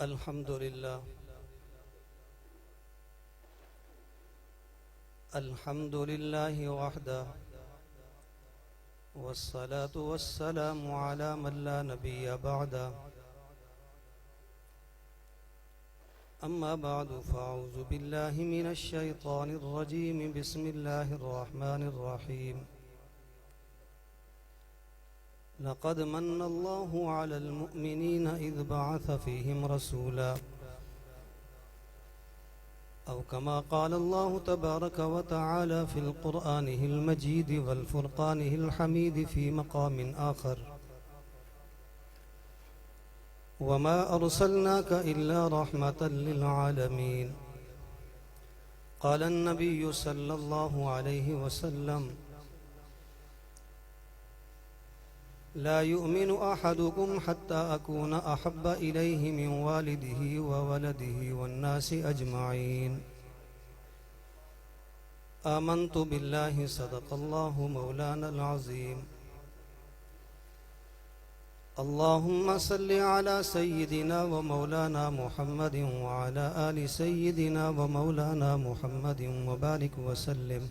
अल्हम्दुलिल्लाहि वहदा वस्सलातु वस्सलामु अला मन ला नबिय्य बअदा अम्मा बअदु फ़अऊज़ु बिल्लाहि मिनश शैतानिर रजीम बिस्मिल्लाहिर रहमानिर रहीम लक़द मन्नल्लाहु अलल मुअमिनीना इज़ बअथ फ़ीहिम रसूला औ कमा क़ाल अल्लाहु तबारक व तआला फ़िल क़ुरआनिल मजीद वल फ़ुरक़ानिल हमीद फ़ी मक़ामिन आख़र वमा अर्सलनाका इल्ला रहमतल लिल आलमीन क़ाल अन्नबिय्यु सल्लल्लाहु अलैहि वसल्लम ला युमिनु अहदुकुम हत्ता अकूना अहब्बा इलैहि मिन वालिदिही व वलदिही वन्नासि अजमाईन आमन्तु बिल्लाहि सदक़ल्लाहु मौलानल अज़ीम अल्लाहुम्मा सल्लि अला सय्यिदिना व मौलाना मुहम्मदिन व अला आलि सय्यिदिना व मौलाना मुहम्मदिन व बारिक व सल्लिम।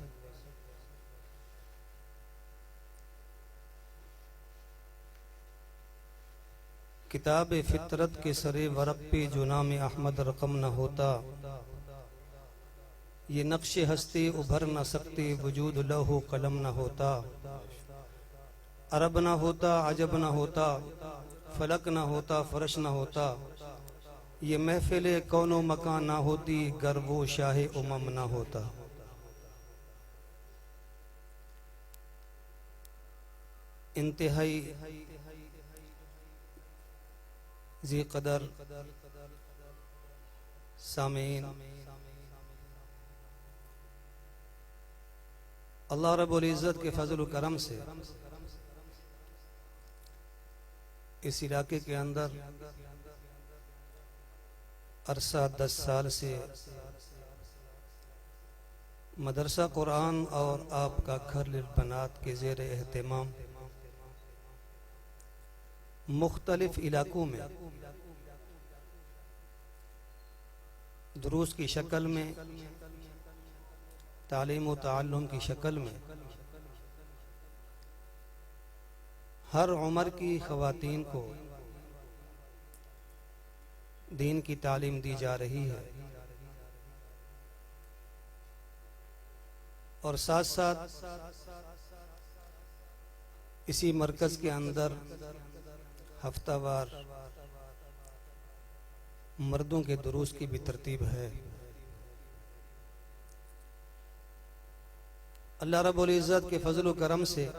किताब फितरत के सरे वरक पे जो नाम अहमद रकम न होता, ये नक्श हस्ती उभर न सकते वजूद लहो कलम न होता। अरब न होता, अजब न होता, फलक न होता, फरश न होता, ये महफिल कौनो मकान न होती गर वो शाह उमम न होता। इंतहाई जी कदर सामीन, अल्लाह रब्बुल इज़्ज़त के फजल करम से इस इलाके के अंदर अरसा 10 साल से मदरसा कुरान और आपका घर लिलबनात के ज़ेर एहतमाम मुख्तलिफ इलाकों में दुरूस की शक्ल में, तालीम व ताल्लुम की शक्ल में हर उम्र की ख़वातीन को दीन की तालीम दी जा रही है और साथ साथ इसी मरकज़ के अंदर हफ्तावार मर्दों के दुरूस की भी तरतीब है। अल्लाह रब्बुल इज़्ज़त के फजल व करम से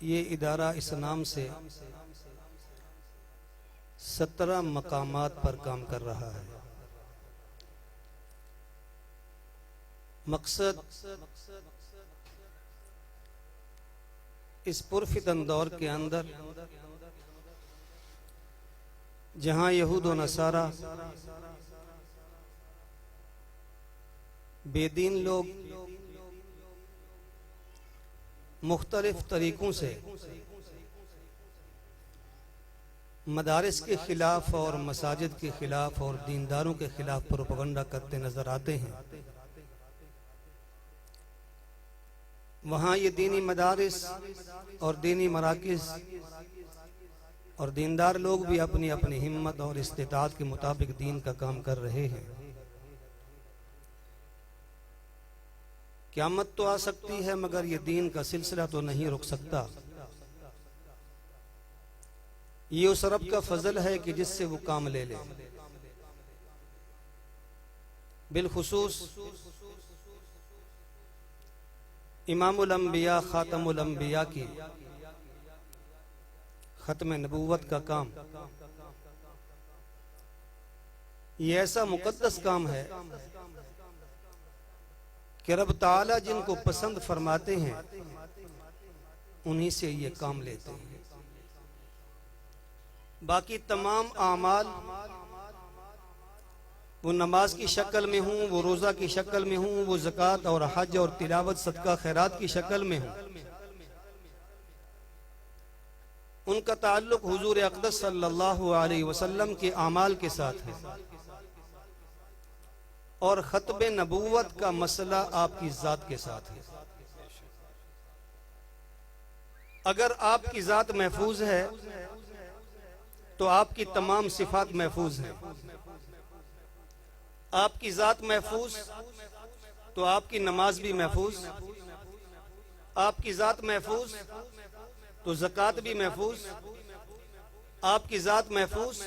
ये इदारा इस नाम से 17 मकामात पर काम कर रहा है। मकसद इस पुरफितन दौर के अंदर जहां यहूद व नसारा बेदीन लोग मुख्तलिफ तरीकों से मदारिस के खिलाफ और मसाजिद के खिलाफ और दीनदारों के खिलाफ प्रोपगंडा करते नजर आते हैं, वहाँ ये दीनी मदारिस और दीनी मराकिज़ और दीनदार लोग भी अपनी अपनी हिम्मत और इस्तिताअत के मुताबिक दीन का काम कर रहे हैं। क़यामत तो आ सकती है मगर ये दीन का सिलसिला तो नहीं रुक सकता। ये उस रब का फजल है कि जिससे वो काम ले ले। बिलखुसूस इमामुल अंबिया खातमुल अंबिया की खत्म नबूवत का काम ये ऐसा मुकद्दस काम है कि रब ताला जिनको पसंद फरमाते हैं उन्हीं से ये काम लेते हैं। बाकी तमाम आमाल वो नमाज की शक्ल में हूँ, वो रोज़ा की शक्ल में हूँ, वो ज़कात और हज और तिलावत सदका खैरात की शक्ल में हूँ, उनका ताल्लुक हुजूर अक़दस सल्लल्लाहु अलैहि वसल्लम के आमाल के साथ है और खत्बे नबूवत का मसला आपकी जात के साथ है। अगर आपकी जात महफूज है तो आपकी तमाम सिफात महफूज है। आपकी जात महफूज तो आपकी नमाज भी महफूज, आपकी जात महफूज तो ज़कात भी महफूज, आपकी जात महफूज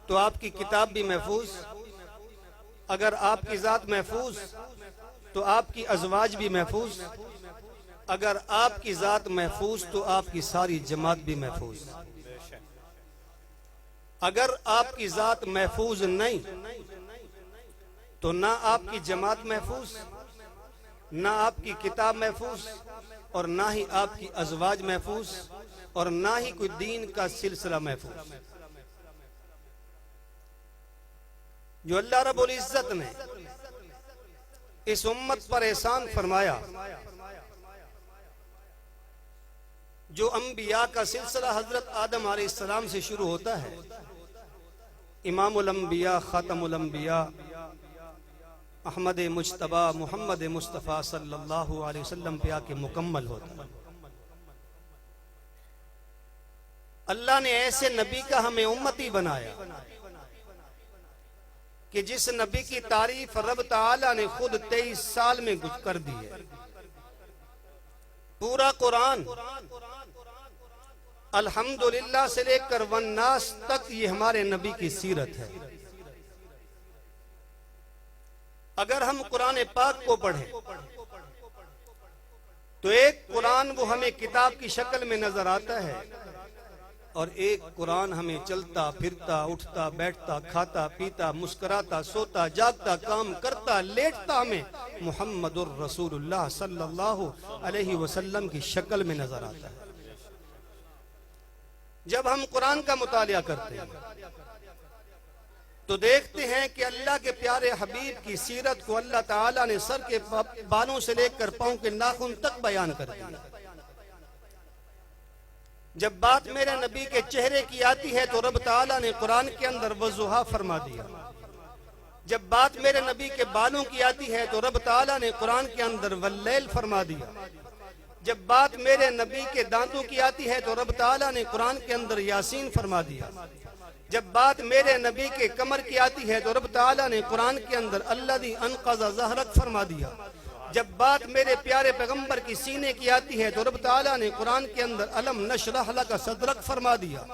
तो आपकी किताब भी महफूज। अगर आपकी जात महफूज तो आपकी अज़वाज भी महफूज, अगर आपकी जात महफूज तो आपकी सारी जमात भी महफूज। अगर आपकी जात महफूज नहीं तो ना आपकी जमात महफूज, ना आपकी किताब महफूज और ना ही आपकी अज़वाज महफूज और ना ही कोई दीन का सिलसिला महफूज। जो अल्लाह रब्बुल इज्जत ने इस उम्मत पर एहसान फरमाया, जो अंबिया का सिलसिला हजरत आदम अलैहिस्सलाम से शुरू होता है, इमामुल अंबिया खातमुल अंबिया अहमद मुज्तबा मोहम्मद मुस्तफ़ा सल्लल्लाहु अलैहि वसल्लम पे आके मुकम्मल होता है। अल्लाह ने ऐसे नबी का हमें उम्मती बनाया कि जिस नबी की तारीफ रब ताला ने खुद 23 साल में कर दी है। पूरा कुरान अल्हम्दुलिल्लाह से लेकर वन्नास तक ये हमारे नबी की सीरत है। अगर हम कुरान पाक को पढ़ें तो एक कुरान वो हमें किताब की शक्ल में नजर आता है और एक कुरान हमें चलता फिरता उठता बैठता खाता पीता मुस्कुराता सोता जागता काम करता लेटता हमें मुहम्मदुर रसूलुल्लाह सल्लल्लाहु अलैहि वसल्लम की शक्ल में नजर आता है। जब हम कुरान का मुतालिया करते हैं तो देखते हैं कि अल्लाह के प्यारे हबीब की सीरत को अल्लाह ताला ने सर के बालों से लेकर पांव के नाखून तक बयान कर दिया। जब बात मेरे नबी के चेहरे की आती है तो रब ताला ने कुरान के अंदर वज़ुहा फरमा दिया। जब बात मेरे नबी के बालों की आती है तो रब ताला ने कुरान के अंदर वल्लैल फरमा दिया। जब बात मेरे नबी के दांतों की आती है तो रब ताला ने कुरान के अंदर यासीन फरमा दिया। जब बात मेरे नबी के कमर की आती है तो रब ताला ने कुरान के अंदर अल्लज़ी अनक़ज़ ज़हरक फरमा दिया। जब बात मेरे प्यारे पैगंबर की सीने की आती है तो रब ताला ने कुरान के अंदर अलम नशरह लका सदरक फरमा दिया।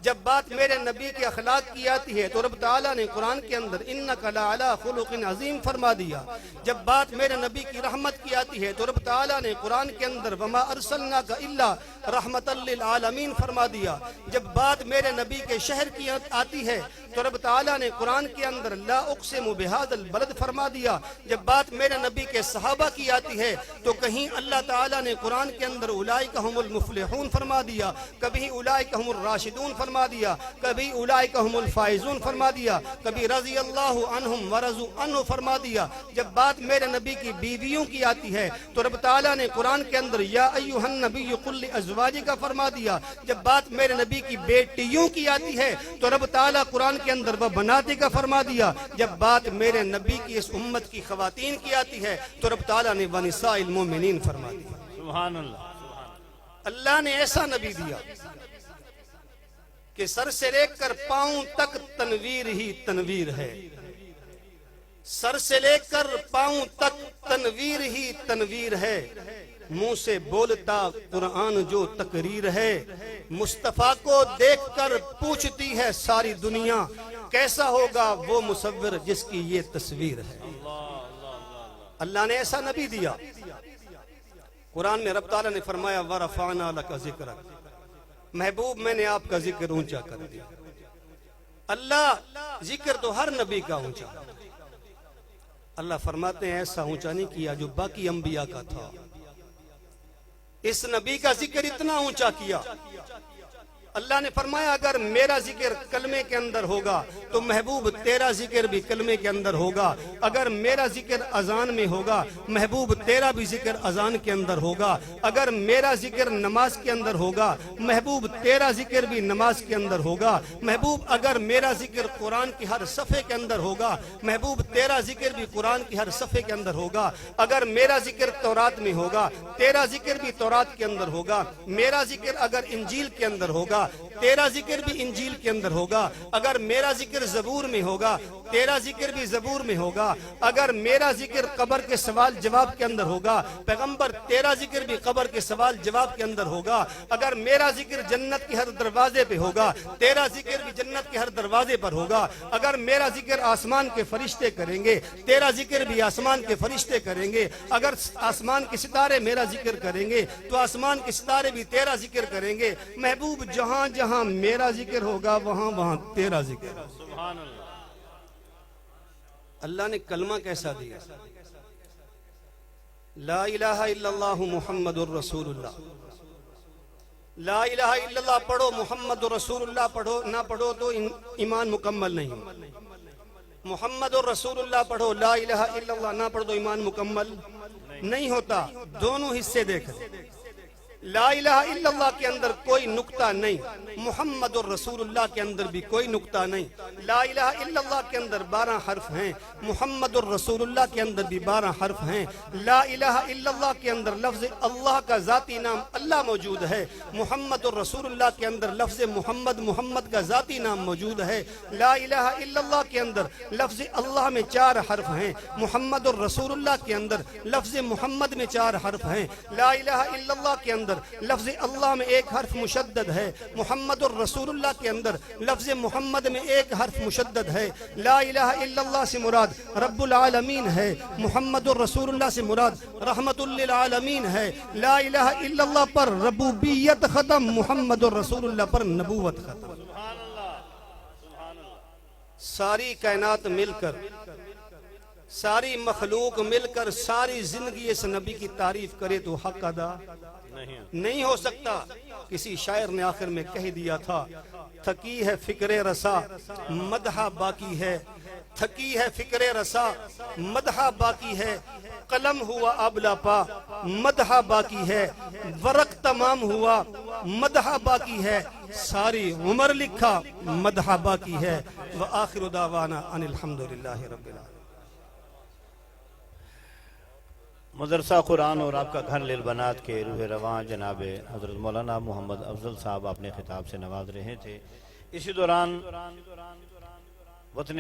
जब बात मेरे नबी के अखलाक की आती है तो रब ताला ने कुरान के अंदर इन्नका लअला खुलुक़िन अज़ीम फरमा दिया। जब बात मेरे नबी की रहमत की आती है तो रब ताला ने कुरान के अंदर वमा अरसलनाका इल्ला रहमतल लिल आलमीन फरमा दिया। जब बात मेरे नबी के शहर की आती है तो रब ताला ने कुरान के अंदर ला उक़सिमु बिहाज़ल बलद फरमा दिया। जब बात मेरे नबी के सहाबा की आती है तो कहीं अल्लाह ताला ने कुरान के अंदर उलाइका हुमुल मुफ़लिहून फरमा दिया, कभी उलाइका हुमुर राशिदून फरमा दिया, कभी उलाइका हुमुल फाइजून फरमा दिया, कभी रज़ी अल्लाहु अन्हुम व रज़ू अन्हु फरमा दिया। जब बात मेरे नबी की बीवियों की आती है तो रब ताला ने कुरान के अंदर या अय्युहन नबिय्यु कुल लि अज़वाजिका फरमा दिया। जब बात मेरे नबी की बेटियों की आती है तो रब ताला कुरान के अंदर वह बनाती का फरमा दिया। जब बात मेरे नबी की इस उम्मत की खवातीन की आती है तो रब ताला ने वनिसाइल मोमिनीन फरमा दिया। सुभान अल्लाह। अल्लाह ने ऐसा नबी दिया कि सर से लेकर पांव तक तनवीर ही तनवीर है। सर से लेकर पांव तक तनवीर ही तनवीर है। मुंह से बोलता कुरान जो तकरीर है। मुस्तफा को देखकर पूछती है सारी दुनिया कैसा होगा वो मुसव्विर जिसकी ये तस्वीर है। अल्लाह ने ऐसा नबी दिया। कुरान में रब ताला ने फरमाया वरफ़अना लका ज़िक्रक, महबूब मैंने आपका जिक्र ऊंचा कर दिया। अल्लाह जिक्र तो हर नबी का ऊंचा, अल्लाह फरमाते हैं ऐसा ऊंचा नहीं किया जो बाकी अंबिया का था। इस नबी का जिक्र इतना ऊंचा किया अल्लाह ने फरमाया अगर मेरा जिक्र कलमे के अंदर होगा तो महबूब तेरा जिक्र भी कलमे के अंदर होगा। अगर मेरा जिक्र अजान में होगा महबूब तेरा भी जिक्र अजान के अंदर होगा। अगर मेरा जिक्र नमाज के अंदर होगा महबूब तेरा जिक्र भी नमाज के अंदर होगा। महबूब अगर मेरा जिक्र कुरान की हर सफ़े के अंदर होगा महबूब तेरा जिक्र भी कुरान की हर सफ़े के अंदर होगा। अगर मेरा जिक्र तौरात में होगा तेरा जिक्र भी तौरात के अंदर होगा। मेरा जिक्र अगर इंजील के अंदर होगा तेरा जिक्र भी इंजील के अंदर होगा। अगर मेरा जिक्र ज़बूर में होगा तेरा जिक्र भी ज़बूर में होगा। अगर मेरा जिक्र कब्र के सवाल जवाब के अंदर होगा पैगंबर तेरा जिक्र भी कब्र के सवाल जवाब के अंदर होगा। अगर मेरा जिक्र जन्नत के हर दरवाजे पे होगा तेरा जिक्र भी जन्नत के हर दरवाजे पर होगा। अगर मेरा जिक्र आसमान के फरिश्ते करेंगे तेरा जिक्र भी आसमान के फरिश्ते करेंगे। अगर आसमान के सितारे मेरा जिक्र करेंगे तो आसमान के सितारे भी तेरा जिक्र करेंगे। महबूब जहां जहां मेरा जिक्र होगा वहां वहां तेरा जिक्र। सुभान अल्लाह। अल्लाह ने कलमा कैसा दिया, ला इलाहा इल्लल्लाह मुहम्मदुर रसूलुल्लाह। ला इलाहा इल्लल्लाह पढ़ो मुहम्मदुर रसूलुल्लाह पढ़ो ना पढ़ो तो ईमान मुकम्मल नहीं। मुहम्मदुर रसूलुल्लाह पढ़ो ला इलाहा इल्लल्लाह ना पढ़ो तो ईमान मुकम्मल नहीं होता। दोनों हिस्से देख, ला इलाहा इल्लल्लाह के अंदर कोई नुक्ता नहीं, मुहम्मदुर रसूलुल्लाह के अंदर भी कोई नुक्ता नहीं। ला इलाहा इल्लल्लाह के अंदर 12 हर्फ हैं, मुहम्मदुर रसूलुल्लाह के अंदर भी 12 हर्फ हैं। ला इलाहा इल्लल्लाह के अंदर लफ्ज़ अल्लाह का ज़ाती नाम अल्लाह मौजूद है। मुहम्मदुर रसूलुल्लाह के अंदर लफ्ज़ मोहम्मद का ज़ाती नाम मौजूद है। ला इलाहा इल्लल्लाह के अंदर लफ्ज़ अल्लाह में 4 हर्फ हैं, मुहम्मदुर रसूलुल्लाह के अंदर लफ्ज़ मोहम्मद में 4 हर्फ हैं। ला इलाहा इल्लल्लाह के अंदर लफ्ज़ अल्लाह में 1 हर्फ मुशद्दद है, मुहम्मदुर रसूलुल्लाह के अंदर लफ्ज़ मोहम्मद में 1 हर्फ मुशद्दद है। ला इलाहा इल्लल्लाह से मुराद रब्बुल आलमीन है, मुहम्मदुर रसूलुल्लाह से मुराद रहमतुल लिल आलमीन है। ला इलाहा इल्लल्लाह पर रबूबियत खत्म, मुहम्मदुर रसूलुल्लाह पर नबूवत खत्म। सारी कायनात मिलकर, सारी मखलूक मिलकर सारी जिंदगी इस नबी की तारीफ करे तो हक अदा नहीं हो सकता। किसी शायर ने आखिर में कह दिया था, थकी है फिक्रे रसा मदहा बाकी है, थकी है फिक्रे रसा मदहा बाकी है, कलम हुआ अबला पा मदहा बाकी है, वरक तमाम हुआ मदहा बाकी है, सारी उम्र लिखा मदहा बाकी है। व आखिर दावाना अनिल हम्दुलिल्लाहि रब्बिल आलमीन। मदरसा कुरान और आपका घर लिल बनात के रूह रवां जनाब हज़रत मौलाना मोहम्मद अफजल साहब अपने खिताब से नवाज रहे थे। इसी दौरान वतन